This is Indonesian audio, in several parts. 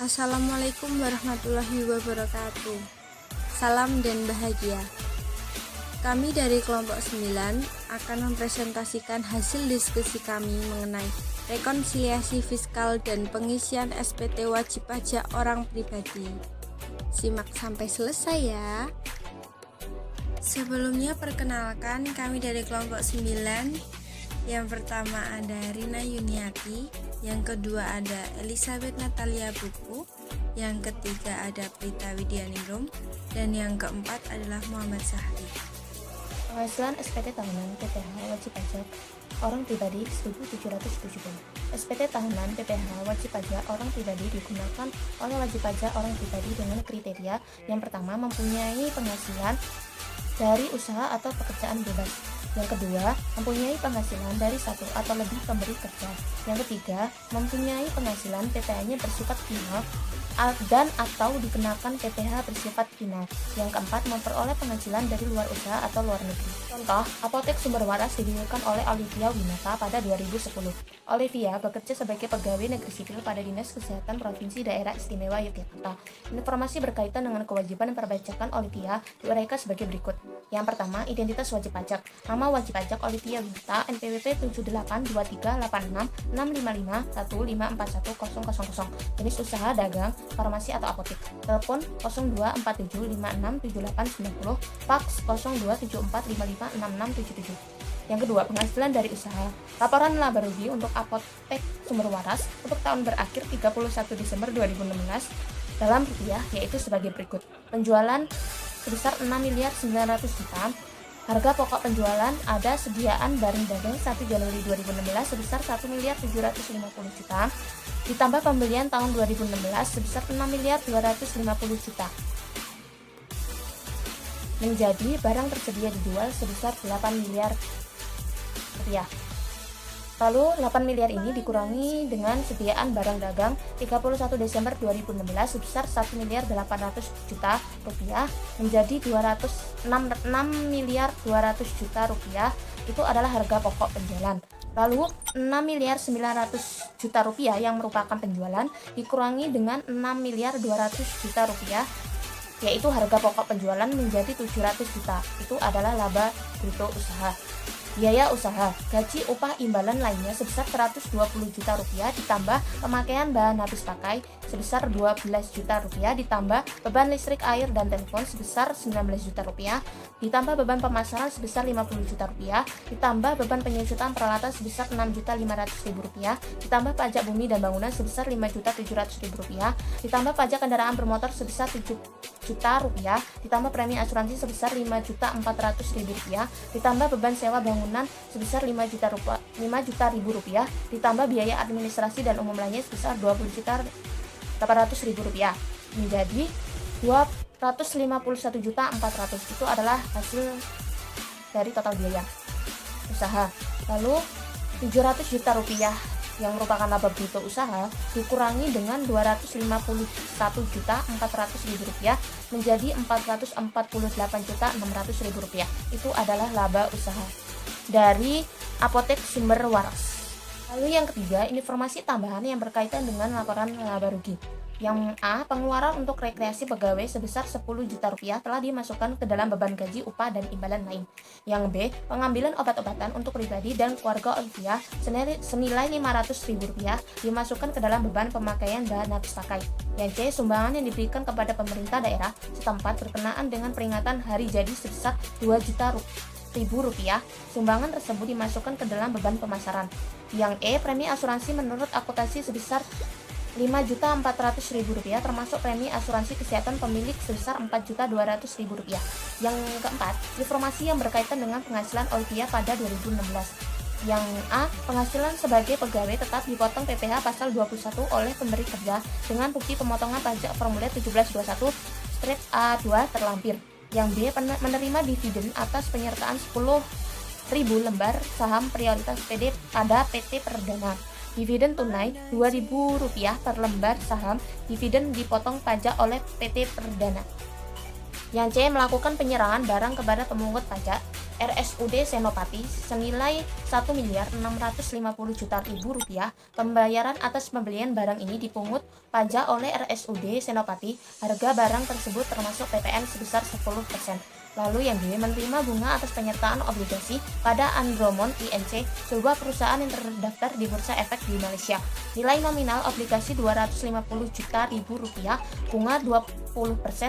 Assalamualaikum warahmatullahi wabarakatuh. Salam dan bahagia. Kami dari kelompok 9 akan mempresentasikan hasil diskusi kami mengenai rekonsiliasi fiskal dan pengisian SPT wajib pajak orang pribadi. Simak sampai selesai ya. Sebelumnya perkenalkan, kami dari kelompok 9. Yang pertama ada Rina Yuniati, yang kedua ada Elizabeth Natalia Buku, yang ketiga ada Prita Widianingrum, dan yang keempat adalah Muhammad Sahri. Penghasilan SPT tahunan PPh wajib pajak orang pribadi 1.770. SPT tahunan PPh wajib pajak orang pribadi digunakan oleh wajib pajak orang pribadi dengan kriteria yang pertama mempunyai penghasilan dari usaha atau pekerjaan bebas. Yang kedua, mempunyai penghasilan dari satu atau lebih pemberi kerja. Yang ketiga, mempunyai penghasilan PPh-nya bersifat final dan atau dikenakan PPh bersifat final. Yang keempat, memperoleh penghasilan dari luar usaha atau luar negeri. Contoh, Apotek Sumber Waras didirikan oleh Olivia Winata pada 2010. Olivia bekerja sebagai pegawai negeri sipil pada Dinas Kesehatan Provinsi Daerah Istimewa Yogyakarta. Informasi berkaitan dengan kewajiban perpajakan Olivia diuraikan sebagai berikut. Yang pertama, identitas wajib pajak. Nama wajib pajak Olivia Winata, NPWP 7823866551154100. Jenis usaha dagang, farmasi atau apotek. Telepon 0247567890, fax 0274556677. Yang kedua, penghasilan dari usaha. Laporan laba rugi untuk Apotek Sumber Waras untuk tahun berakhir 31 Desember 2016 dalam rupiah yaitu sebagai berikut. Penjualan sebesar 6.900.000.000. Harga pokok penjualan ada sediaan barang dagang 1 Januari 2016 sebesar 1.750.000.000 ditambah pembelian tahun 2016 sebesar 6.250.000.000 menjadi barang tersedia dijual sebesar 8 miliar rupiah. Lalu 8 miliar ini dikurangi dengan sediaan barang dagang 31 Desember 2016 sebesar 1.800.000.000 rupiah menjadi 6 miliar 200 juta rupiah. Itu adalah harga pokok penjualan. Lalu 6 miliar 900 juta rupiah yang merupakan penjualan dikurangi dengan 6 miliar 200 juta rupiah yaitu harga pokok penjualan menjadi 700 juta. Itu adalah laba bruto usaha. Biaya usaha, gaji, upah, imbalan lainnya sebesar 120 juta rupiah ditambah pemakaian bahan habis pakai sebesar 12 juta rupiah ditambah beban listrik, air, dan telepon sebesar 19 juta rupiah ditambah beban pemasaran sebesar 50 juta rupiah ditambah beban penyusutan peralatan sebesar 6.500.000 rupiah ditambah pajak bumi dan bangunan sebesar 5.700.000 rupiah ditambah pajak kendaraan bermotor sebesar 7 juta rupiah ditambah premi asuransi sebesar 5.400.000 rupiah ditambah beban sewa bangunan sebesar 5 juta rupiah ditambah biaya administrasi dan umum lainnya sebesar 20.800.000 rupiah menjadi 251.400.000. Itu adalah hasil dari total biaya usaha. Lalu 700 juta rupiah yang merupakan laba bruto usaha dikurangi dengan 251.400.000 rupiah menjadi 448.600.000 rupiah. Itu adalah laba usaha dari Apotek Sumber Waras. Lalu yang ketiga, informasi tambahan yang berkaitan dengan laporan laba rugi. Yang A, pengeluaran untuk rekreasi pegawai sebesar 10 juta rupiah telah dimasukkan ke dalam beban gaji, upah, dan imbalan lain. Yang B, pengambilan obat-obatan untuk pribadi dan keluarga Olivia senilai 500.000 rupiah dimasukkan ke dalam beban pemakaian bahan habis pakai. Yang C, sumbangan yang diberikan kepada pemerintah daerah setempat berkenaan dengan peringatan hari jadi sebesar 2 juta rupiah. Sumbangan tersebut dimasukkan ke dalam beban pemasaran. Yang E, premi asuransi menurut akuntansi sebesar 5.400.000 rupiah termasuk premi asuransi kesehatan pemilik sebesar 4.200.000 rupiah. Yang keempat, informasi yang berkaitan dengan penghasilan Olivia pada 2016. Yang A, penghasilan sebagai pegawai tetap dipotong PPh pasal 21 oleh pemberi kerja dengan bukti pemotongan pajak formulir 1721/A2 terlampir. Yang B, menerima dividen atas penyertaan 10.000 lembar saham prioritas PD pada PT Perdana. Dividen tunai Rp2.000 per lembar saham, dividen dipotong pajak oleh PT Perdana. Yang C, melakukan penyerangan barang kepada pemungut pajak RSUD Senopati senilai Rp1.650.000.000. Pembayaran atas pembelian barang ini dipungut pajak oleh RSUD Senopati. Harga barang tersebut termasuk PPN sebesar 10%. Lalu yang B, menerima bunga atas penyertaan obligasi pada Andromon INC, sebuah perusahaan yang terdaftar di Bursa Efek di Malaysia. Nilai nominal obligasi Rp250 juta, bunga 20%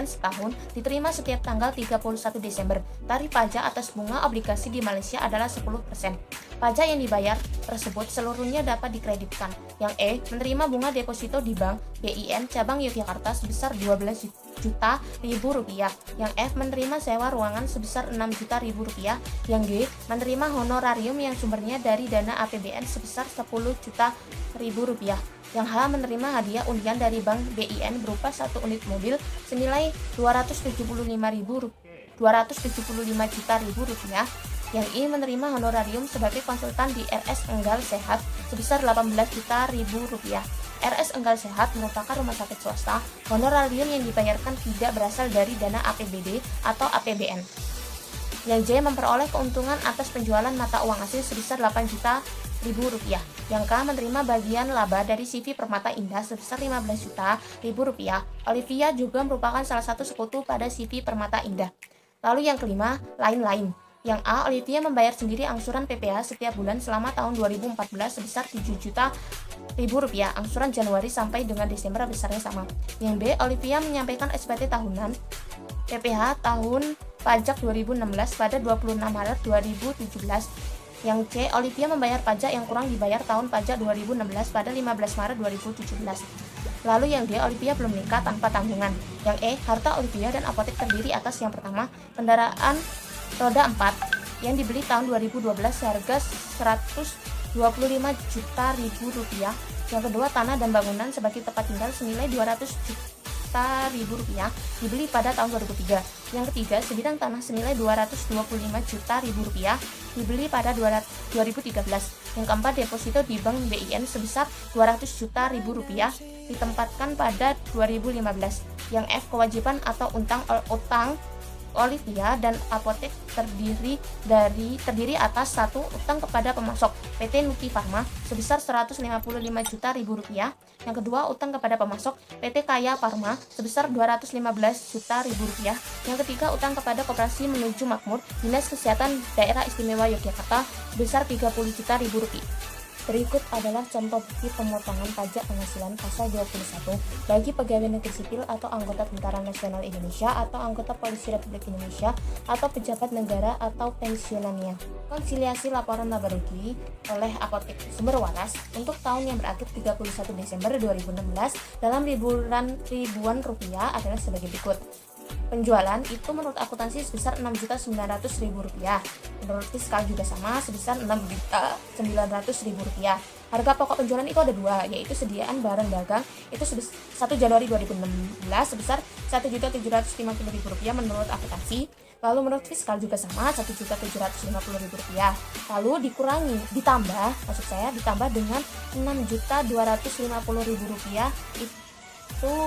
setahun, diterima setiap tanggal 31 Desember. Tarif pajak atas bunga obligasi di Malaysia adalah 10%. Pajak yang dibayar tersebut seluruhnya dapat dikreditkan. Yang E, menerima bunga deposito di Bank BIN cabang Yogyakarta sebesar Rp12 juta. Yang F, menerima sewa ruangan sebesar Rp6 juta. Yang G, menerima honorarium yang sumbernya dari dana APBN sebesar Rp10 juta. Yang H, menerima hadiah undian dari Bank BIN berupa 1 unit mobil senilai Rp275 juta. Yang I, menerima honorarium sebagai konsultan di RS Enggal Sehat sebesar Rp18 juta. RS Enggal Sehat merupakan rumah sakit swasta. Honorarium yang dibayarkan tidak berasal dari dana APBD atau APBN. Yang J, memperoleh keuntungan atas penjualan mata uang asing sebesar Rp8 juta. Yang K, menerima bagian laba dari CV Permata Indah sebesar Rp15 juta. Olivia juga merupakan salah satu sekutu pada CV Permata Indah. Lalu yang kelima, lain-lain. Yang A, Olivia membayar sendiri angsuran PPh setiap bulan selama tahun 2014 sebesar Rp7 juta. Angsuran Januari sampai dengan Desember besarnya sama. Yang B, Olivia menyampaikan SPT tahunan PPh tahun pajak 2016 pada 26 Maret 2017. Yang C, Olivia membayar pajak yang kurang dibayar tahun pajak 2016 pada 15 Maret 2017. Lalu yang D, Olivia belum menikah tanpa tanggungan. Yang E, harta Olivia dan apotek terdiri atas yang pertama, kendaraan roda 4 yang dibeli tahun 2012 seharga Rp125 juta. Yang kedua, tanah dan bangunan sebagai tempat tinggal senilai Rp200 juta dibeli pada tahun 2003. Yang ketiga, sebidang tanah senilai Rp225 juta dibeli pada 2013. Yang keempat, deposito di Bank BIN sebesar Rp200 juta ditempatkan pada 2015. Yang F, kewajiban atau utang Olivia dan apotek terdiri atas 1. Utang kepada pemasok PT Nuki Pharma sebesar Rp155 juta. Yang kedua, utang kepada pemasok PT Kaya Pharma sebesar Rp215 juta. Yang ketiga, utang kepada Koperasi Menuju Makmur Dinas Kesehatan Daerah Istimewa Yogyakarta sebesar Rp30 juta. Berikut adalah contoh bukti pemotongan pajak penghasilan pasal 21 bagi pegawai negeri sipil atau anggota Tentara Nasional Indonesia atau anggota Polisi Republik Indonesia atau pejabat negara atau pensiunannya. Konsiliasi laporan laba rugi oleh Apotek Sumber Waras untuk tahun yang berakhir 31 Desember 2016 dalam ribuan rupiah adalah sebagai berikut. Penjualan itu menurut akuntansi sebesar Rp6.900.000. Menurut fiskal juga sama sebesar Rp6.900.000. Harga pokok penjualan itu ada dua, yaitu sediaan barang dagang itu 1 Januari 2016 sebesar Rp1.750.000 menurut akuntansi. Lalu menurut fiskal juga sama Rp1.750.000. Lalu ditambah dengan Rp6.250.000 itu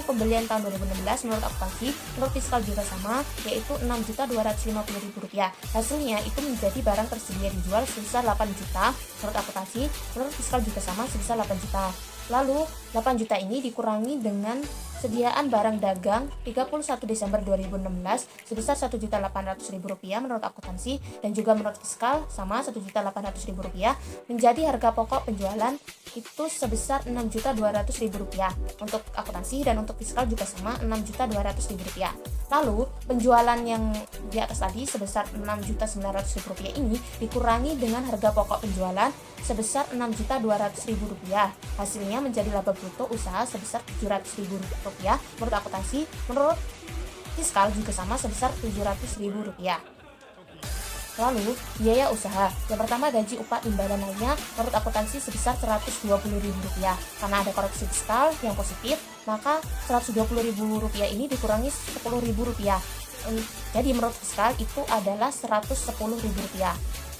pembelian tahun 2016 menurut akuntansi. Menurut fiskal juga sama, yaitu Rp6.250.000. Hasilnya itu menjadi barang tersedia dijual sebesar 8 juta menurut akuntansi. Menurut fiskal juga sama sebesar 8 juta. Lalu 8 juta ini dikurangi dengan sediaan barang dagang 31 Desember 2016 sebesar Rp1.800.000 menurut akuntansi dan juga menurut fiskal sama Rp1.800.000 menjadi harga pokok penjualan itu sebesar Rp6.200.000 untuk akuntansi dan untuk fiskal juga sama Rp6.200.000. Lalu penjualan yang di atas tadi sebesar Rp6.900.000 ini dikurangi dengan harga pokok penjualan sebesar Rp6.200.000. Hasilnya menjadi laba bruto usaha sebesar Rp700.000 menurut akuntansi. Menurut fiskal juga sama sebesar Rp700.000. Lalu biaya usaha yang pertama, gaji, upah, imbalan lainnya menurut akuntansi sebesar Rp120.000. Karena ada koreksi fiskal yang positif, maka Rp120.000 ini dikurangi Rp10.000. Jadi menurut fiskal itu adalah Rp110.000.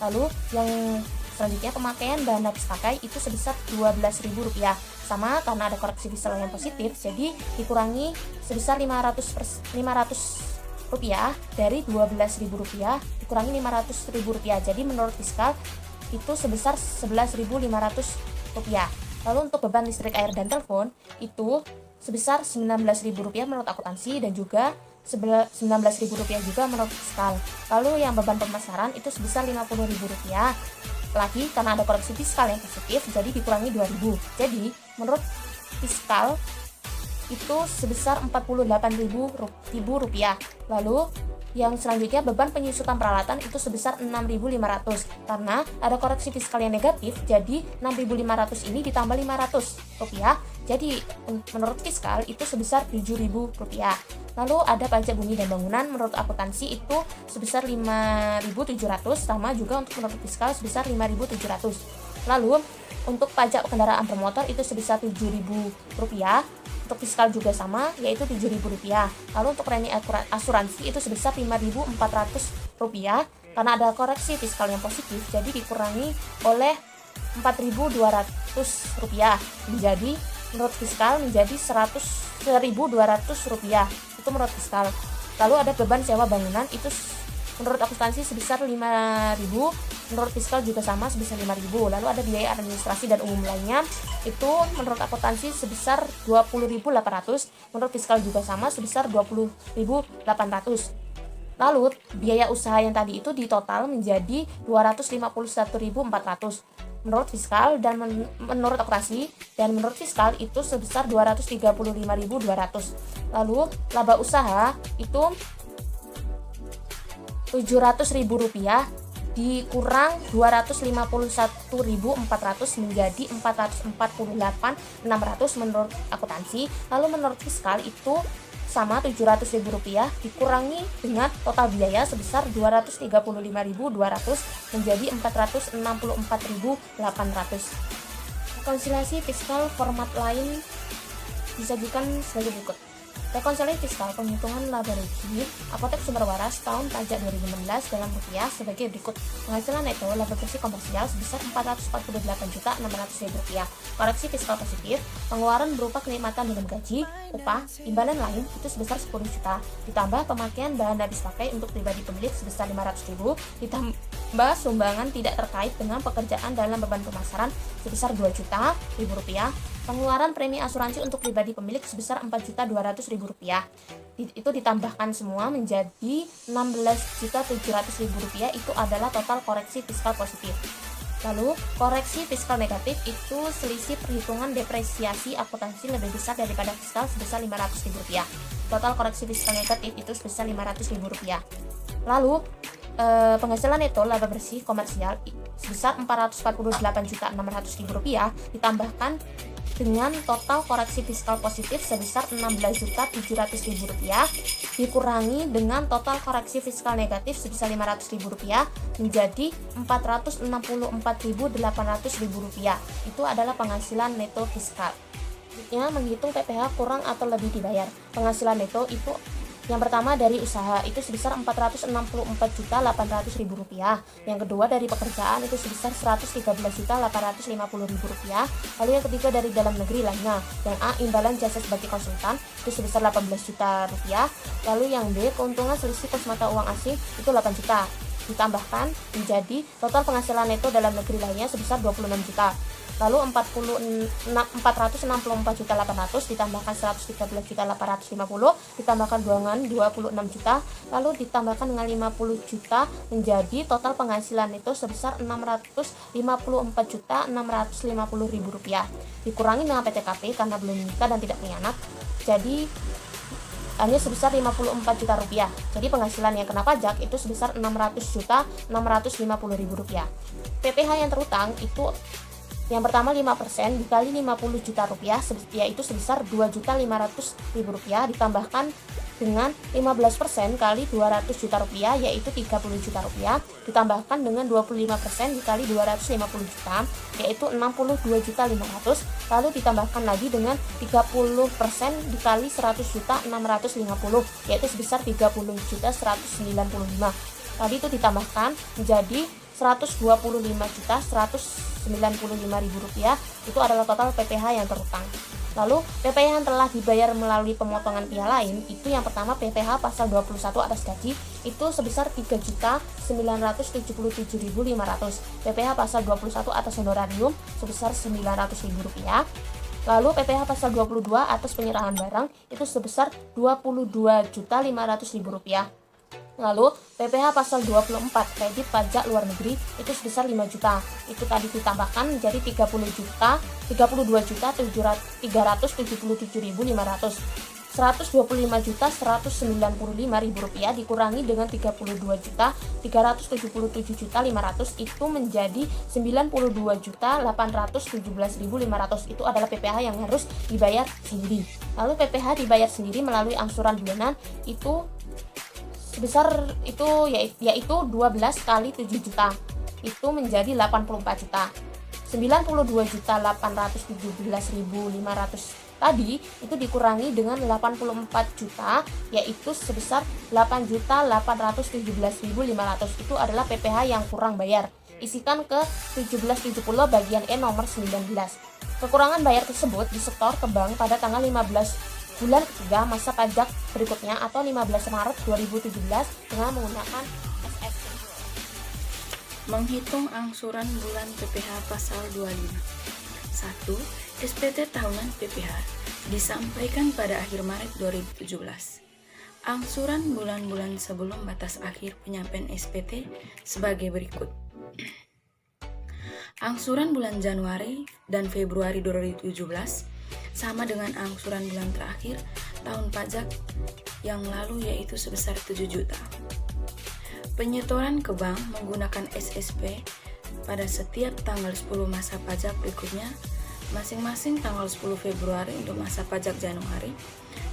Lalu yang selanjutnya, pemakaian bahan habis pakai itu sebesar Rp12.000. Sama, karena ada koreksi fiskal yang positif, jadi dikurangi sebesar Rp500 rupiah dari Rp12.000 dikurangi Rp500.000. Jadi menurut fiskal itu sebesar Rp11.500. Lalu untuk beban listrik, air, dan telepon itu sebesar Rp19.000 menurut akuntansi dan juga Rp19.000 juga menurut fiskal. Lalu yang beban pemasaran itu sebesar Rp50.000 lagi karena ada koreksi fiskal yang positif, jadi dikurangi Rp2.000. Jadi menurut fiskal itu sebesar Rp48.000. Lalu yang selanjutnya beban penyusutan peralatan itu sebesar Rp6.500 karena ada koreksi fiskal yang negatif, jadi Rp6.500 ini ditambah Rp500. Jadi menurut fiskal itu sebesar Rp7.000. Lalu ada pajak bumi dan bangunan menurut akuntansi itu sebesar Rp5.700, sama juga untuk menurut fiskal sebesar Rp5.700. Lalu untuk pajak kendaraan bermotor itu sebesar Rp7.000. Untuk fiskal juga sama, yaitu Rp7.000. Lalu untuk premi asuransi itu sebesar Rp5.400 karena ada koreksi fiskal yang positif, jadi dikurangi oleh Rp4.200 menjadi menurut fiskal menjadi Rp1.200. Itu menurut fiskal. Lalu ada beban sewa bangunan itu menurut akuntansi sebesar Rp5.000, menurut fiskal juga sama sebesar Rp5.000. Lalu ada biaya administrasi dan umum lainnya itu menurut akuntansi sebesar Rp20.800, menurut fiskal juga sama sebesar Rp20.800. Lalu biaya usaha yang tadi itu ditotal menjadi Rp251.400 menurut fiskal dan menurut akuntansi, dan menurut fiskal itu sebesar Rp235.200. Lalu laba usaha itu Rp700.000 dikurang Rp251.400 menjadi Rp448.600 menurut akuntansi. Lalu menurut fiskal itu sama Rp700.000 dikurangi dengan total biaya sebesar Rp235.200 menjadi Rp464.800. Rekonsiliasi fiskal format lain disajikan sebagai berikut. Rekonsiliasi fiskal penghitungan laba rugi Apotek Sumber Waras tahun pajak 2016 dalam rupiah sebagai berikut. Penghasilan neto laba bersih komersial sebesar Rp448.600.000. Koreksi fiskal positif, pengeluaran berupa kenikmatan dalam gaji, upah, imbalan lain itu sebesar 10 juta. Ditambah pemakaian bahan habis pakai untuk pribadi pemilik sebesar 500.000, ditambah sumbangan tidak terkait dengan pekerjaan dalam beban pemasaran sebesar 2 juta rupiah. Pengeluaran premi asuransi untuk pribadi pemilik sebesar Rp4.200.000. Itu ditambahkan semua menjadi Rp16.700.000. Itu adalah total koreksi fiskal positif. Lalu koreksi fiskal negatif itu selisih perhitungan depresiasi akuntansi lebih besar daripada fiskal sebesar Rp500.000. Total koreksi fiskal negatif itu sebesar Rp500.000. Lalu penghasilan neto laba bersih komersial sebesar Rp448.600.000 ditambahkan dengan total koreksi fiskal positif sebesar Rp16.700.000 dikurangi dengan total koreksi fiskal negatif sebesar Rp500.000 menjadi Rp464.800.000. Itu adalah penghasilan neto fiskal. Selanjutnya menghitung PPh kurang atau lebih dibayar. Penghasilan neto itu yang pertama dari usaha itu sebesar Rp464.800.000. Yang kedua dari pekerjaan itu sebesar Rp113.850.000. Lalu yang ketiga dari dalam negeri lainnya. Yang A, imbalan jasa sebagai konsultan itu sebesar Rp18 juta. Lalu yang B, keuntungan selisih kurs mata uang asing itu 8 juta. Ditambahkan menjadi total penghasilan neto dalam negeri lainnya sebesar 26 juta. Lalu 464.800 ditambahkan 113.850 ditambahkan dengan 26 juta, lalu ditambahkan dengan 50 juta menjadi total penghasilan itu sebesar Rp654.650.000 dikurangi dengan PTKP karena belum menikah dan tidak punya anak, jadi hanya sebesar Rp54 juta. Jadi penghasilan yang kena pajak itu sebesar Rp600.650.000. PPh yang terutang itu yang pertama 5% dikali Rp50 juta, yaitu sebesar Rp2.500.000 ditambahkan dengan 15% kali Rp200 juta, yaitu Rp30 juta, ditambahkan dengan 25% dikali Rp250 juta, yaitu Rp62.500.000, lalu ditambahkan lagi dengan 30% dikali Rp100.650.000, yaitu sebesar Rp30.195.000. Tadi itu ditambahkan menjadi Rp125.195.000. Itu adalah total PPh yang terutang. Lalu PPh yang telah dibayar melalui pemotongan pihak lain itu yang pertama PPh pasal 21 atas gaji itu sebesar 3.977.500, PPh pasal 21 atas honorarium sebesar Rp900.000, lalu PPh pasal 22 atas penyerahan barang itu sebesar Rp22.500.000. Lalu PPh pasal 24 kredit pajak luar negeri itu sebesar 5 juta. Itu tadi ditambahkan menjadi 32.377.500. 125.195.000 rupiah dikurangi dengan 32.377.500 itu menjadi 92.817.500. Itu adalah PPh yang harus dibayar sendiri. Lalu PPh dibayar sendiri melalui angsuran bulanan itu sebesar itu yaitu 12 kali 7 juta itu menjadi 84 juta. 92.817.500 tadi itu dikurangi dengan 84 juta yaitu sebesar 8.817.500. Itu adalah PPh yang kurang bayar. Isikan ke 1770 bagian E nomor 19. Kekurangan bayar tersebut disetor ke bank pada tanggal 15 bulan ketiga masa pajak berikutnya atau 15 Maret 2017 dengan menggunakan SSP. Menghitung angsuran bulan PPh pasal 25. 1. SPT tahunan PPh disampaikan pada akhir Maret 2017. Angsuran bulan-bulan sebelum batas akhir penyampaian SPT sebagai berikut. Angsuran bulan Januari dan Februari 2017 sama dengan angsuran bulan terakhir tahun pajak yang lalu yaitu sebesar 7 juta. Penyetoran ke bank menggunakan SSP pada setiap tanggal 10 masa pajak berikutnya, masing-masing tanggal 10 Februari untuk masa pajak Januari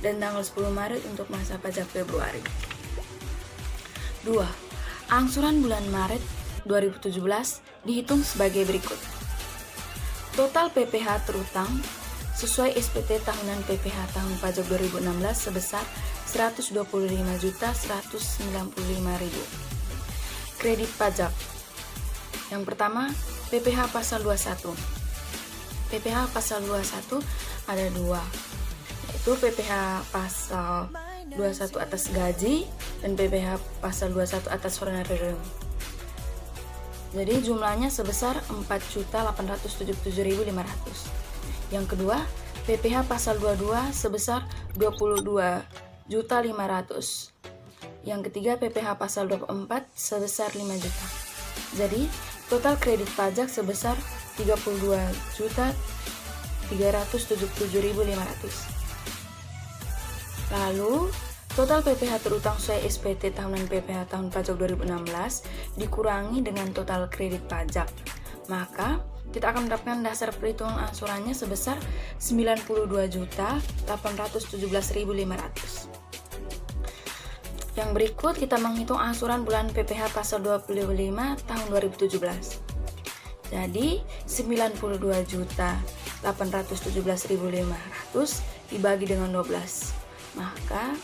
dan tanggal 10 Maret untuk masa pajak Februari. 2. Angsuran bulan Maret 2017 dihitung sebagai berikut. Total PPh terutang sesuai SPT tahunan PPh tahun pajak 2016 sebesar Rp125.195.000. Kredit pajak. Yang pertama, PPh pasal 21. PPh pasal 21 ada dua, yaitu PPh pasal 21 atas gaji dan PPh pasal 21 atas honorarium. Jadi jumlahnya sebesar 4.877.500. Yang kedua, PPh pasal 22 sebesar 22.500.000. Yang ketiga, PPh pasal 24 sebesar 5 juta. Jadi, total kredit pajak sebesar 32.377.500. Lalu, total PPh terutang sesuai SPT tahunan PPh tahun pajak 2016 dikurangi dengan total kredit pajak. Maka, kita akan mendapatkan dasar perhitungan angsurannya sebesar 92.817.500. Yang berikut kita menghitung angsuran bulan PPh pasal 25 tahun 2017. Jadi 92.817.500 dibagi dengan 12. Maka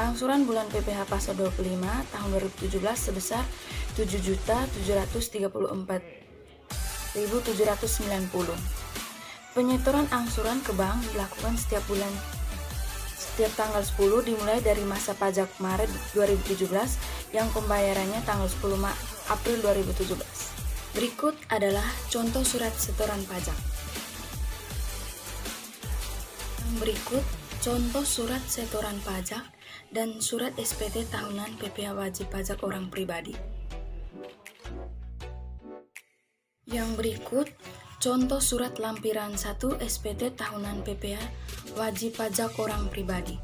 angsuran bulan PPh pasal 25 tahun 2017 sebesar 7.734.790. Penyetoran angsuran ke bank dilakukan setiap bulan setiap tanggal 10 dimulai dari masa pajak Maret 2017 yang pembayarannya tanggal 10 April 2017. Berikut adalah contoh surat setoran pajak. Yang berikut contoh surat setoran pajak dan surat SPT tahunan PPh wajib pajak orang pribadi. Yang berikut contoh surat lampiran 1 SPT tahunan PPh wajib pajak orang pribadi.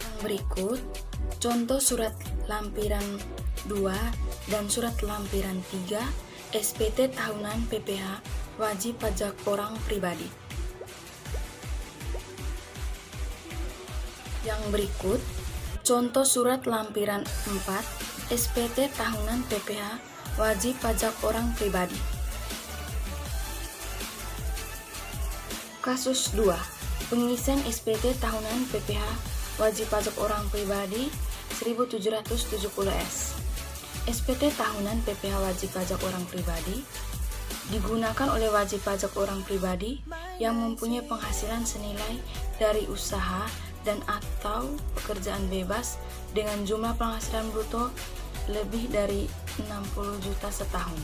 Yang berikut contoh surat lampiran 2 dan surat lampiran 3 SPT tahunan PPh wajib pajak orang pribadi. Yang berikut contoh surat lampiran 4 SPT tahunan PPh wajib pajak orang pribadi. Kasus 2. Pengisian SPT tahunan PPh wajib pajak orang pribadi 1770 S. SPT tahunan PPh wajib pajak orang pribadi digunakan oleh wajib pajak orang pribadi yang mempunyai penghasilan senilai dari usaha dan atau pekerjaan bebas dengan jumlah penghasilan bruto lebih dari 60 juta setahun.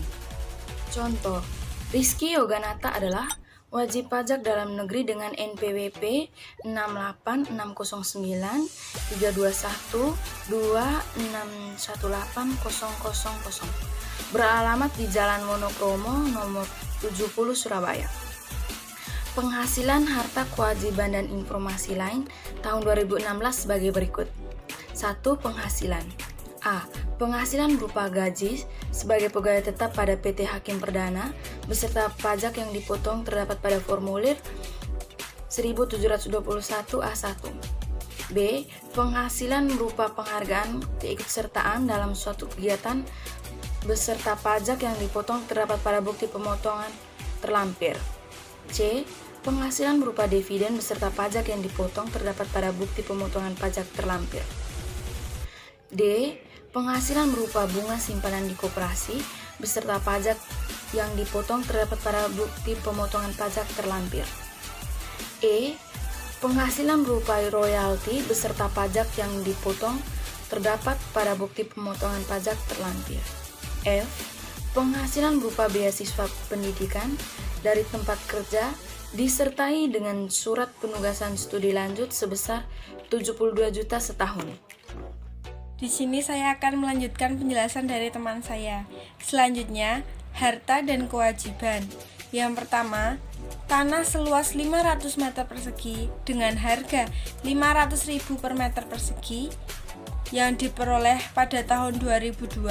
Contoh, Rizky Yoganata adalah wajib pajak dalam negeri dengan NPWP 686932126180000 beralamat di Jalan Wonokromo nomor 70 Surabaya. Penghasilan harta kewajiban dan informasi lain tahun 2016 sebagai berikut. 1. Penghasilan A. Penghasilan berupa gaji sebagai pegawai tetap pada PT Hakim Perdana beserta pajak yang dipotong terdapat pada formulir 1721 A1. B. Penghasilan berupa penghargaan keikutsertaan dalam suatu kegiatan beserta pajak yang dipotong terdapat pada bukti pemotongan terlampir. C. Penghasilan berupa dividen beserta pajak yang dipotong terdapat pada bukti pemotongan pajak terlampir. D. Penghasilan berupa bunga simpanan di koperasi beserta pajak yang dipotong terdapat pada bukti pemotongan pajak terlampir. E. Penghasilan berupa royalti beserta pajak yang dipotong terdapat pada bukti pemotongan pajak terlampir. F. Penghasilan berupa beasiswa pendidikan dari tempat kerja disertai dengan surat penugasan studi lanjut sebesar 72 juta setahun. Di sini saya akan melanjutkan penjelasan dari teman saya. Selanjutnya, harta dan kewajiban. Yang pertama, tanah seluas 500 meter persegi dengan harga 500.000 per meter persegi yang diperoleh pada tahun 2002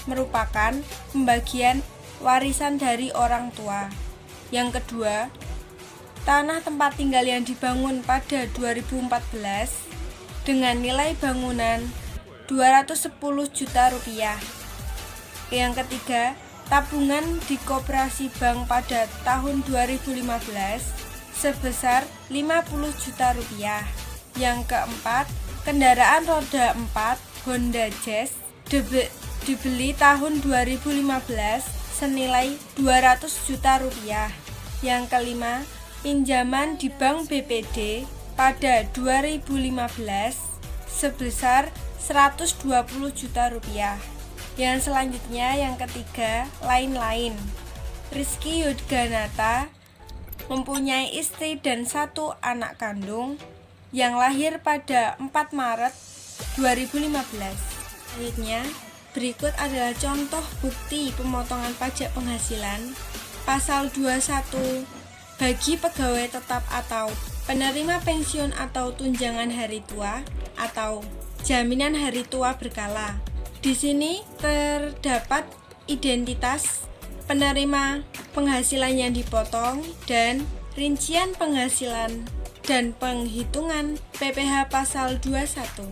merupakan pembagian warisan dari orang tua. Yang kedua, tanah tempat tinggal yang dibangun pada 2014 dengan nilai bangunan 210 juta rupiah. Yang ketiga, tabungan di koperasi bank pada tahun 2015 sebesar 50 juta rupiah. Yang keempat, kendaraan roda 4 Honda Jazz dibeli tahun 2015 senilai 200 juta rupiah. Yang kelima, pinjaman di Bank BPD pada 2015 sebesar 120 juta rupiah. Yang selanjutnya, yang ketiga, lain-lain. Rizky Yoganata mempunyai istri dan 1 anak kandung yang lahir pada 4 Maret 2015. Selanjutnya, berikut adalah contoh bukti pemotongan pajak penghasilan. Pasal 21 bagi pegawai tetap atau penerima pensiun atau tunjangan hari tua atau jaminan hari tua berkala. Di sini terdapat identitas penerima penghasilan yang dipotong dan rincian penghasilan dan penghitungan PPh pasal 21.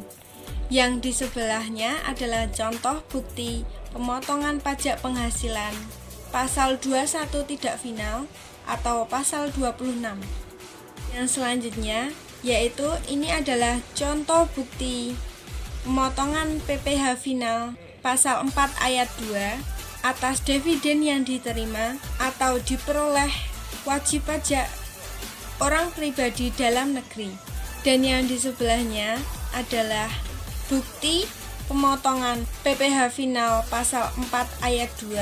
Yang di sebelahnya adalah contoh bukti pemotongan pajak penghasilan pasal 21 tidak final atau pasal 26. Yang selanjutnya yaitu ini adalah contoh bukti pemotongan PPh final pasal 4 ayat 2 atas dividen yang diterima atau diperoleh wajib pajak orang pribadi dalam negeri. Dan yang di sebelahnya adalah bukti pemotongan PPh final pasal 4 ayat 2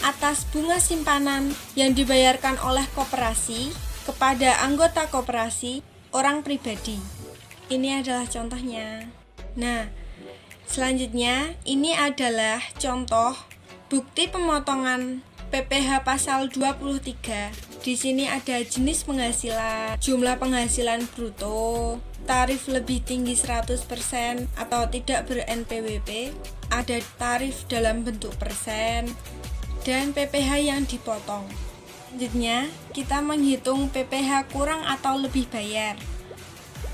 atas bunga simpanan yang dibayarkan oleh koperasi kepada anggota koperasi orang pribadi. Ini adalah contohnya. Nah, selanjutnya ini adalah contoh bukti pemotongan PPh pasal 23. Di sini ada jenis penghasilan, jumlah penghasilan bruto, tarif lebih tinggi 100% atau tidak ber-NPWP, ada tarif dalam bentuk persen, dan PPh yang dipotong. Selanjutnya, kita menghitung PPh kurang atau lebih bayar.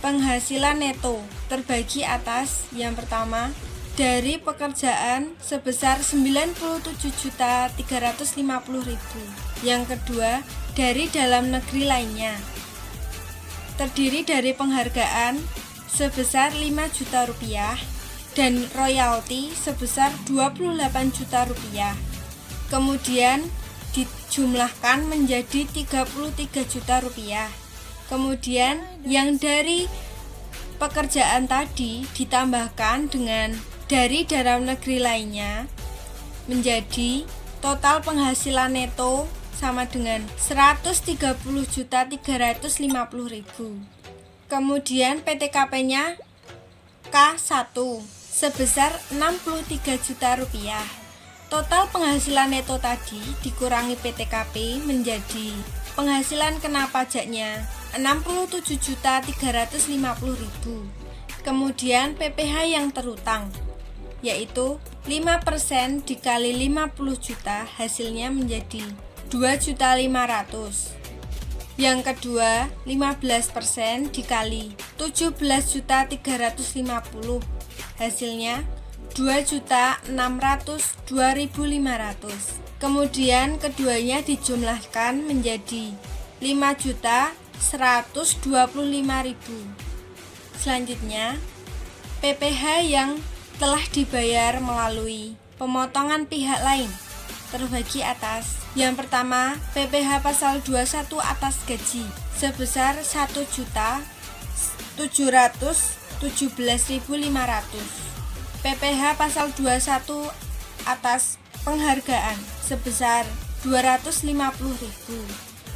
Penghasilan neto terbagi atas yang pertama, dari pekerjaan sebesar 97.350.000. Yang kedua, dari dalam negeri lainnya. Terdiri dari penghargaan sebesar 5 juta rupiah. dan royalti sebesar 28 juta rupiah. Kemudian dijumlahkan menjadi 33 juta rupiah. Kemudian yang dari pekerjaan tadi ditambahkan dengan dari dalam negeri lainnya menjadi total penghasilan neto sama dengan 130.350.000. Kemudian PTKP-nya K1 sebesar 63 juta rupiah. Total penghasilan neto tadi dikurangi PTKP menjadi penghasilan kena pajaknya 67.350.000. Kemudian PPh yang terutang yaitu 5% dikali 50 juta hasilnya menjadi 2.500.000. Yang kedua 15% dikali 17.350.000 hasilnya 2.602.500. Kemudian keduanya dijumlahkan menjadi 5.125.000. Selanjutnya PPh yang telah dibayar melalui pemotongan pihak lain terbagi atas. Yang pertama, PPh pasal 21 atas gaji sebesar 1.717.500. PPh pasal 21 atas penghargaan sebesar 250.000.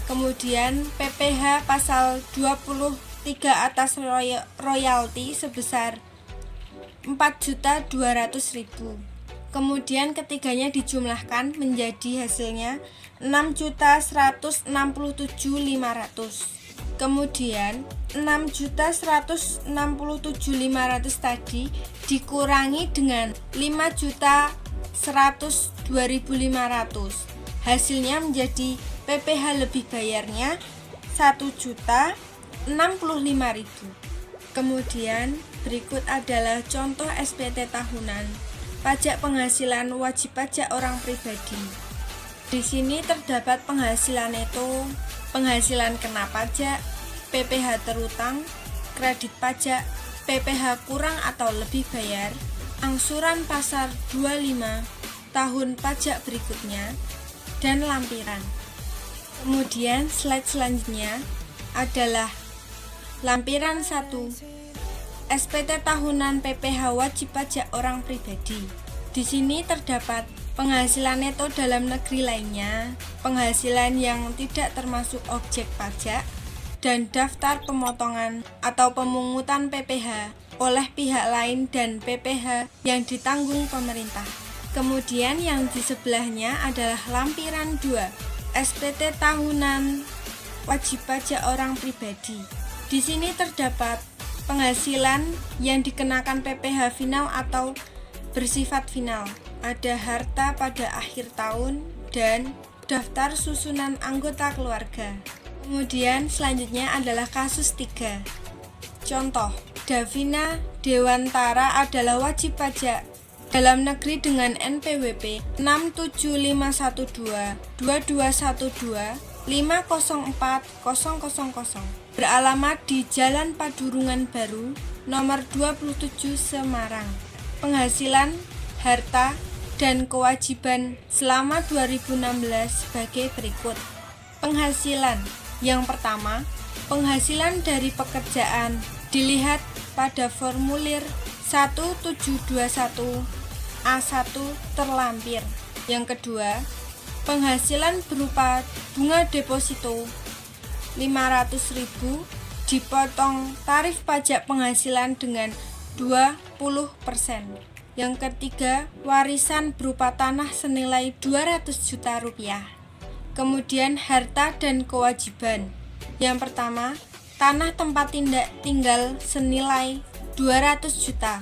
Kemudian PPh pasal 23 atas royalti sebesar 4.200.000. Kemudian ketiganya dijumlahkan menjadi hasilnya 6.167.500. Kemudian 6.167.500 tadi dikurangi dengan 5.100.2.500. Hasilnya menjadi PPh lebih bayarnya 1.065.000. Kemudian berikut adalah contoh SPT tahunan pajak penghasilan wajib pajak orang pribadi. Di sini terdapat penghasilan neto, penghasilan kena pajak, PPh terutang, kredit pajak, PPh kurang atau lebih bayar, angsuran pasar 25 tahun pajak berikutnya, dan lampiran. Kemudian slide selanjutnya adalah lampiran 1. SPT tahunan PPh wajib pajak orang pribadi. Di sini terdapat penghasilan neto dalam negeri lainnya, penghasilan yang tidak termasuk objek pajak, dan daftar pemotongan atau pemungutan PPh oleh pihak lain dan PPh yang ditanggung pemerintah. Kemudian yang di sebelahnya adalah lampiran 2, SPT tahunan wajib pajak orang pribadi. Di sini terdapat penghasilan yang dikenakan PPh final atau bersifat final. Ada harta pada akhir tahun dan daftar susunan anggota keluarga. Kemudian selanjutnya adalah kasus 3. Contoh, Davina Dewantara adalah wajib pajak dalam negeri dengan NPWP 675122212504000 beralamat di Jalan Padurungan Baru nomor 27 Semarang. Penghasilan, harta, dan kewajiban selama 2016 sebagai berikut. Penghasilan yang pertama, penghasilan dari pekerjaan dilihat pada formulir 1721 A1 terlampir. Yang kedua, penghasilan berupa bunga deposito 500.000 dipotong tarif pajak penghasilan dengan 20%. Yang ketiga, warisan berupa tanah senilai 200 juta rupiah. Kemudian harta dan kewajiban. Yang pertama, tanah tempat tinggal senilai 200 juta.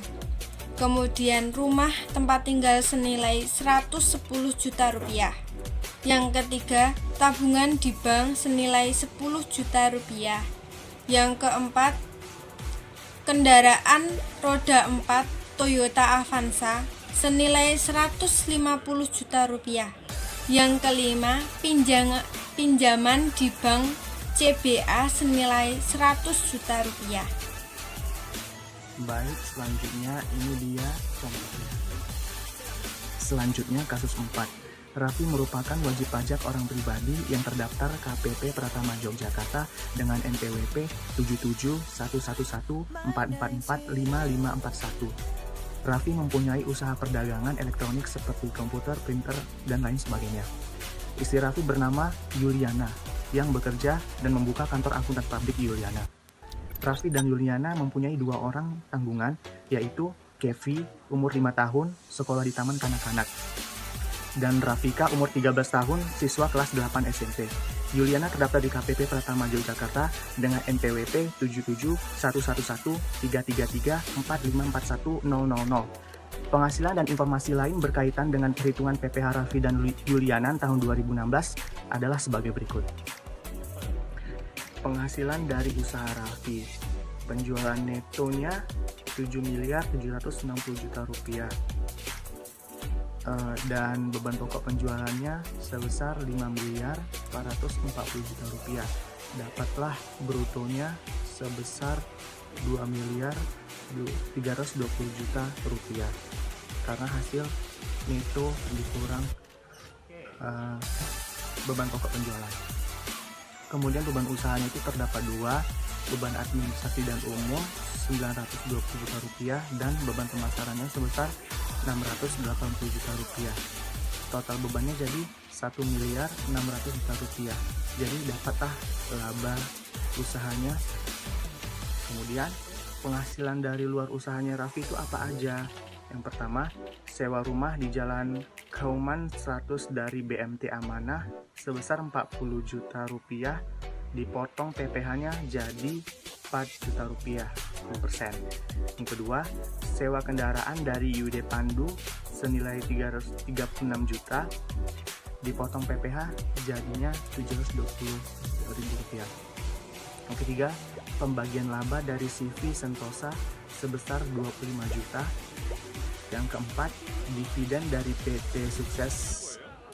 Kemudian rumah tempat tinggal senilai 110 juta rupiah. Yang ketiga, tabungan di bank senilai 10 juta rupiah. Yang keempat, kendaraan roda 4 Toyota Avanza senilai 150 juta rupiah. Yang kelima, pinjaman di bank CBA senilai 100 juta rupiah. Baik, selanjutnya ini dia contohnya. Selanjutnya kasus 4. Raffi merupakan wajib pajak orang pribadi yang terdaftar KPP Pratama Yogyakarta dengan NPWP 771114445541. Raffi mempunyai usaha perdagangan elektronik seperti komputer, printer, dan lain sebagainya. Istri Raffi bernama Yuliana yang bekerja dan membuka kantor akuntan publik Yuliana. Raffi dan Yuliana mempunyai 2 orang tanggungan, yaitu Kevi, umur 5 tahun, sekolah di Taman Kanak-Kanak, dan Rafika, umur 13 tahun, siswa kelas 8 SMP. Yuliana terdaftar di KPP Pratama Yogyakarta dengan NPWP 77113334541000. Penghasilan dan informasi lain berkaitan dengan perhitungan PPh Raffi dan Yuliana tahun 2016 adalah sebagai berikut. Penghasilan dari usaha Raffi, penjualan netonya 7.760.000.000 rupiah, dan beban pokok penjualannya sebesar 5.440.000.000 rupiah. Dapatlah brutonya sebesar 2.320.000.000 rupiah karena hasil neto dikurang beban pokok penjualan. Kemudian beban usahanya itu terdapat 2, beban administrasi dan umum 920.000.000 rupiah dan beban pemasarannya sebesar 680.000.000 rupiah. Total bebannya jadi 1.600.000.000 rupiah. Jadi dapatlah laba usahanya. Kemudian penghasilan dari luar usahanya Raffi itu apa aja? Yang pertama, sewa rumah di Jalan Kauman 100 dari BMT Amanah sebesar 40 juta rupiah, dipotong PPh-nya jadi 4 juta rupiah, 10%. Yang kedua, sewa kendaraan dari UD Pandu senilai 336 juta, dipotong PPh jadinya 720.000 rupiah. Yang ketiga, pembagian laba dari CV Sentosa sebesar 25 juta. Yang keempat, dividen dari PT Sukses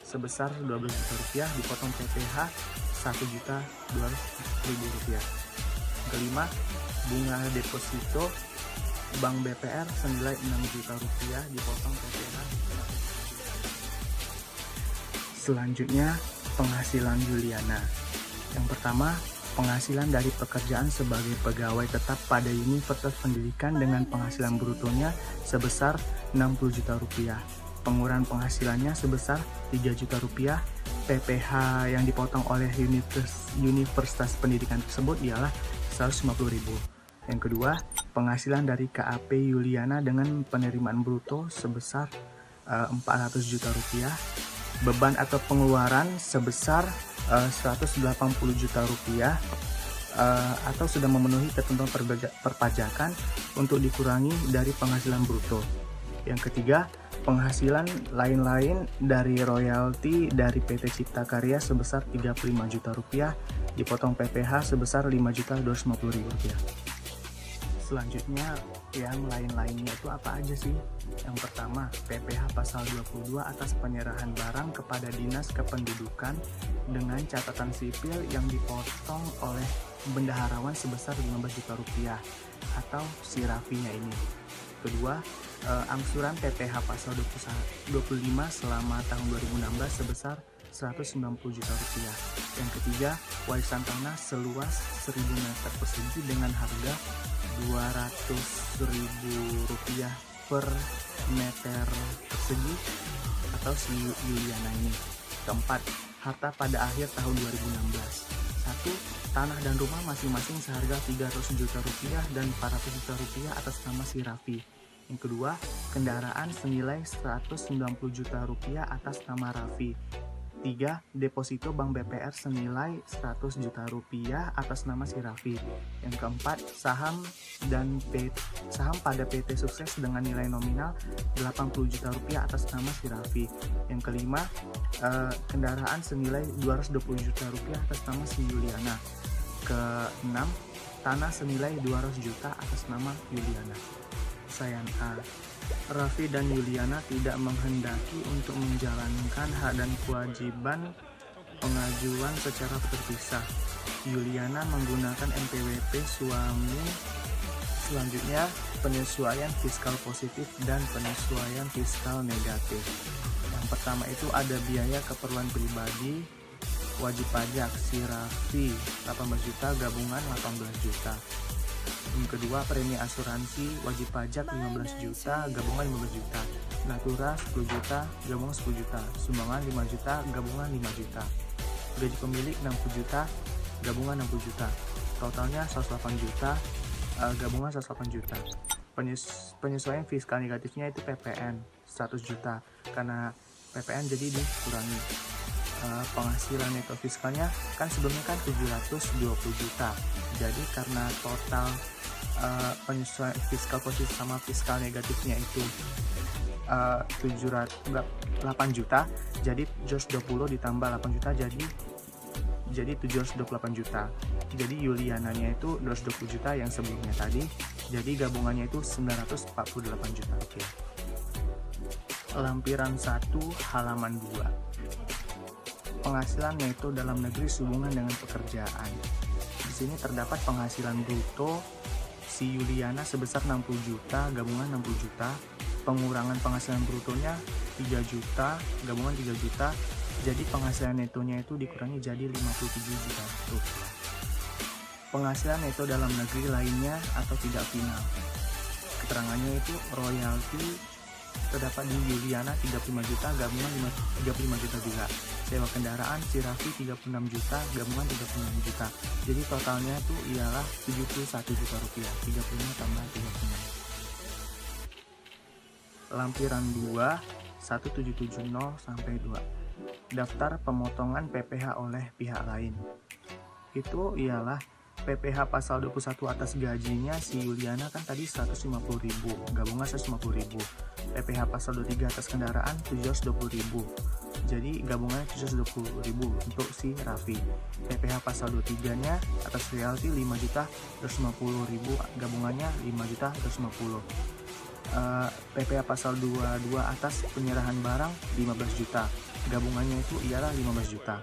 sebesar 12 juta rupiah, dipotong PPh 1.200.000 rupiah. Yang kelima, bunga deposito Bank BPR senilai 6 juta rupiah, dipotong PPh. Selanjutnya, penghasilan Yuliana. Yang pertama, penghasilan dari pekerjaan sebagai pegawai tetap pada Universitas Pendidikan dengan penghasilan brutonya sebesar 60 juta rupiah. Pengurangan penghasilannya sebesar 3 juta rupiah. PPh yang dipotong oleh Universitas Pendidikan tersebut ialah 150.000. Yang kedua, penghasilan dari KAP Yuliana dengan penerimaan bruto sebesar 400 juta rupiah. Beban atau pengeluaran sebesar 180 juta rupiah atau sudah memenuhi ketentuan perpajakan untuk dikurangi dari penghasilan bruto. Yang ketiga, penghasilan lain-lain dari royalti dari PT Cipta Karya sebesar 35 juta rupiah, dipotong PPh sebesar 5.250.000 rupiah. Selanjutnya, yang lain-lainnya itu apa aja sih? Yang pertama, PPh pasal 22 atas penyerahan barang kepada Dinas Kependudukan dengan catatan sipil yang dipotong oleh bendaharawan sebesar 15 juta rupiah atau si Raffinya ini. Kedua, angsuran PPh pasal 25 selama tahun 2016 sebesar 190 juta rupiah. Yang ketiga, warisan tanah seluas 1000 meter persegi dengan harga 200.000 rupiah per meter persegi atau si Yuliana ini. Keempat, harta pada akhir tahun 2016. 1. Tanah dan rumah masing-masing seharga 300 juta rupiah dan 400 juta rupiah atas nama si Raffi. Yang kedua, kendaraan senilai 190 juta rupiah atas nama Raffi. 3. Deposito Bank BPR senilai 100 juta rupiah atas nama si Raffi. Yang keempat, saham pada PT Sukses dengan nilai nominal 80 juta rupiah atas nama si Raffi. Yang kelima, kendaraan senilai 220 juta rupiah atas nama si Yuliana. Keenam, tanah senilai 200 juta atas nama Yuliana. Sayan A. Raffi dan Yuliana tidak menghendaki untuk menjalankan hak dan kewajiban pengajuan secara terpisah. Yuliana menggunakan NPWP suami. Selanjutnya, penyesuaian fiskal positif dan penyesuaian fiskal negatif. Yang pertama itu ada biaya keperluan pribadi, wajib pajak si Raffi 18 juta, gabungan 18 juta. Yang kedua, premi asuransi wajib pajak 15 juta, gabungan 15 juta. Natura 10 juta, gabungan 10 juta. Sumbangan 5 juta, gabungan 5 juta. Gaji pemilik 60 juta, gabungan 60 juta. Totalnya 108 juta, gabungan 108 juta. Penyesuaian fiskal negatifnya itu PPN 100 juta, karena PPN jadi dikurangi. Penghasilan neto fiskalnya kan sebelumnya kan 720 juta, jadi karena total penyesuaian fiskal positif sama fiskal negatifnya itu 8 juta, jadi 720 ditambah 8 juta jadi 728 juta. Jadi Yuliananya itu 220 juta yang sebelumnya tadi, jadi gabungannya itu 948 juta rupiah. Lampiran 1 halaman 2. Penghasilan neto dalam negeri sehubungan dengan pekerjaan. Di sini terdapat penghasilan bruto si Yuliana sebesar 60 juta, gabungan 60 juta. Pengurangan penghasilan brutonya 3 juta, gabungan 3 juta. Jadi penghasilan netonya itu dikurangi jadi 57 juta rupiah. Penghasilan neto dalam negeri lainnya atau tidak final. Keterangannya itu royalti terdapat di Yuliana 35 juta, gabungan 35 juta juga. Sewa kendaraan si Raffi 36 juta, gabungan 36 juta. Jadi totalnya itu ialah 71 juta rupiah. 35 tambah 36. Lampiran 2 1770 sampai 2. Daftar pemotongan PPh oleh pihak lain. Itu ialah PPh pasal 21 atas gajinya si Yuliana kan tadi 150.000, gabungan 150.000. PPh pasal 23 atas kendaraan 720.000. Jadi gabungannya 720.000 untuk si Raffi. PPh pasal 23-nya atas royalti 5 juta 250.000, gabungannya 5 juta 250. PPh pasal 22 atas penyerahan barang 15 juta, gabungannya itu ialah 15 juta.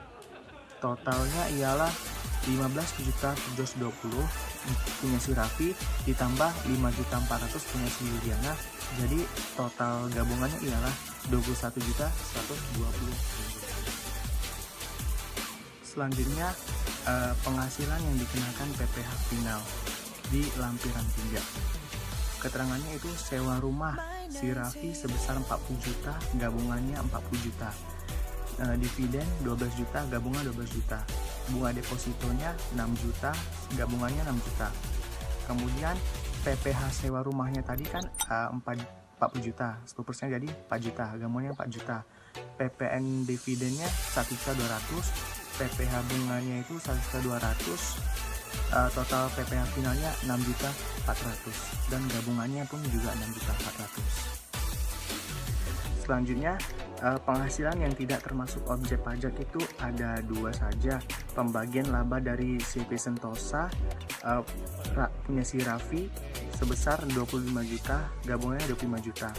Totalnya ialah 15 juta 720 punya si Raffi ditambah 5 juta 400 punya si Yuliana, jadi total gabungannya ialah 21 juta 120. Selanjutnya penghasilan yang dikenakan PPh final di lampiran 3. Keterangannya itu sewa rumah si Raffi sebesar 40 juta, gabungannya 40 juta. Dividen 12 juta, gabungan 12 juta. Bunga depositonya 6 juta, gabungannya 6 juta. Kemudian PPh sewa rumahnya tadi kan 40 juta, 10% jadi 4 juta, gabungannya 4 juta. PPN dividennya 1.200.000, PPh bunganya itu 1.200.000, total PPh finalnya 6.400.000 dan gabungannya pun juga 6.400.000. Selanjutnya penghasilan yang tidak termasuk objek pajak itu ada 2 saja. Pembagian laba dari CV Sentosa punya si Raffi sebesar 25 juta, gabungannya 25 juta.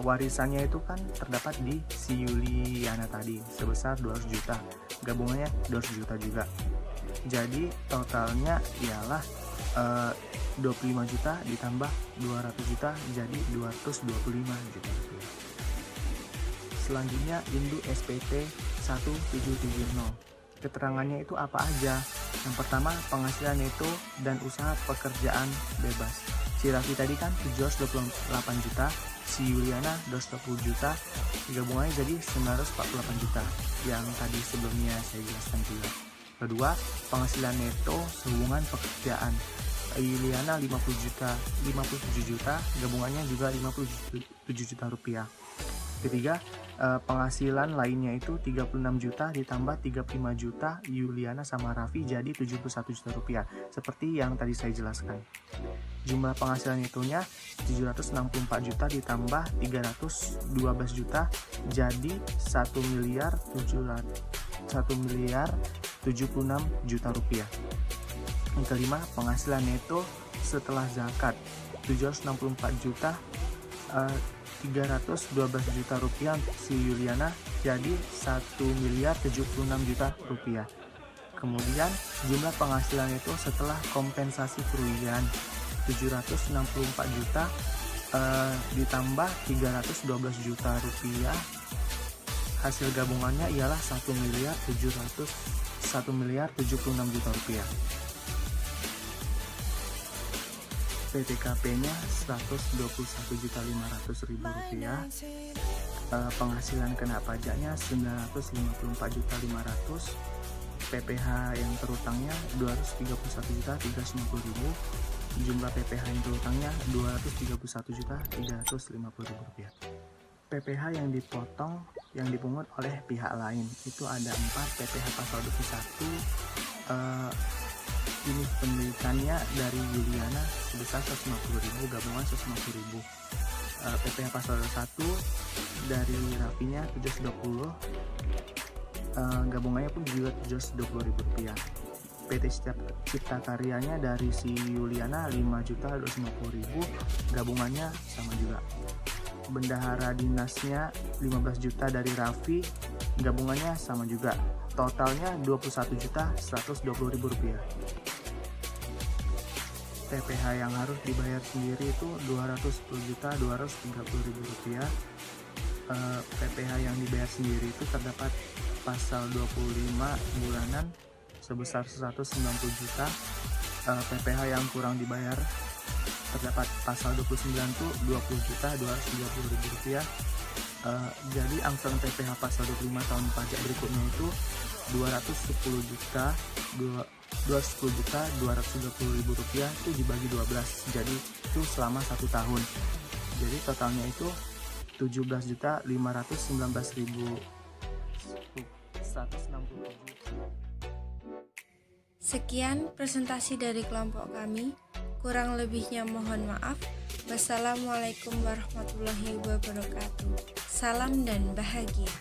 Warisannya itu kan terdapat di si Yuliana tadi sebesar 200 juta, gabungannya 200 juta juga. Jadi totalnya ialah 25 juta ditambah 200 juta jadi 225 juta. Selanjutnya induk SPT 1770. Keterangannya itu apa aja? Yang pertama, penghasilan neto dan usaha pekerjaan bebas. Si Raffi tadi kan 728 juta, si Yuliana 220 juta, gabungannya jadi 948 juta yang tadi sebelumnya saya jelaskan juga. Kedua, penghasilan neto sehubungan pekerjaan. Yuliana 57 juta, gabungannya juga 57 juta rupiah. Ketiga, penghasilan lainnya itu 36 juta ditambah 35 juta Yuliana sama Raffi jadi 71 juta rupiah seperti yang tadi saya jelaskan. Jumlah penghasilan itunya 764 juta ditambah 312 juta jadi 1 miliar 76 juta rupiah. Yang kelima, penghasilan neto setelah zakat 764 juta 312 juta rupiah si Yuliana jadi 1 miliar 76 juta rupiah. Kemudian jumlah penghasilan itu setelah kompensasi kerugian 764 juta ditambah 312 juta rupiah, hasil gabungannya ialah 1.76 juta rupiah. PTKP-nya 121.500.000 rupiah, penghasilan kena pajaknya 954.500.000, PPh yang terutangnya 231.350.000, jumlah PPh yang terutangnya 231.350.000 rupiah. PPh yang dipotong yang dipungut oleh pihak lain itu ada 4. PPh pasal 21 ini pendidikannya dari Yuliana sebesar 150.000, gabungan 150.000. PPh pasal 1 dari Rafinya 720, gabungannya pun juga 720.000 rupiah. PT Cipta Karyanya dari si Yuliana 5.250.000, gabungannya sama juga. Bendahara dinasnya 15 juta dari Raffi, gabungannya sama juga. Totalnya 21.120.000 rupiah. PPh yang harus dibayar sendiri itu 210.230.000 rupiah. PPh yang dibayar sendiri itu terdapat pasal 25 bulanan sebesar 190 juta. PPh yang kurang dibayar terdapat pasal 29 itu 20.230.000 rupiah. Jadi angsuran PPh pasal 25 tahun pajak berikutnya itu 210.230.000 rupiah itu dibagi 12, jadi itu selama 1 tahun. Jadi totalnya itu 17.519.167. Sekian presentasi dari kelompok kami. Kurang lebihnya mohon maaf. Wassalamualaikum warahmatullahi wabarakatuh. Salam dan bahagia.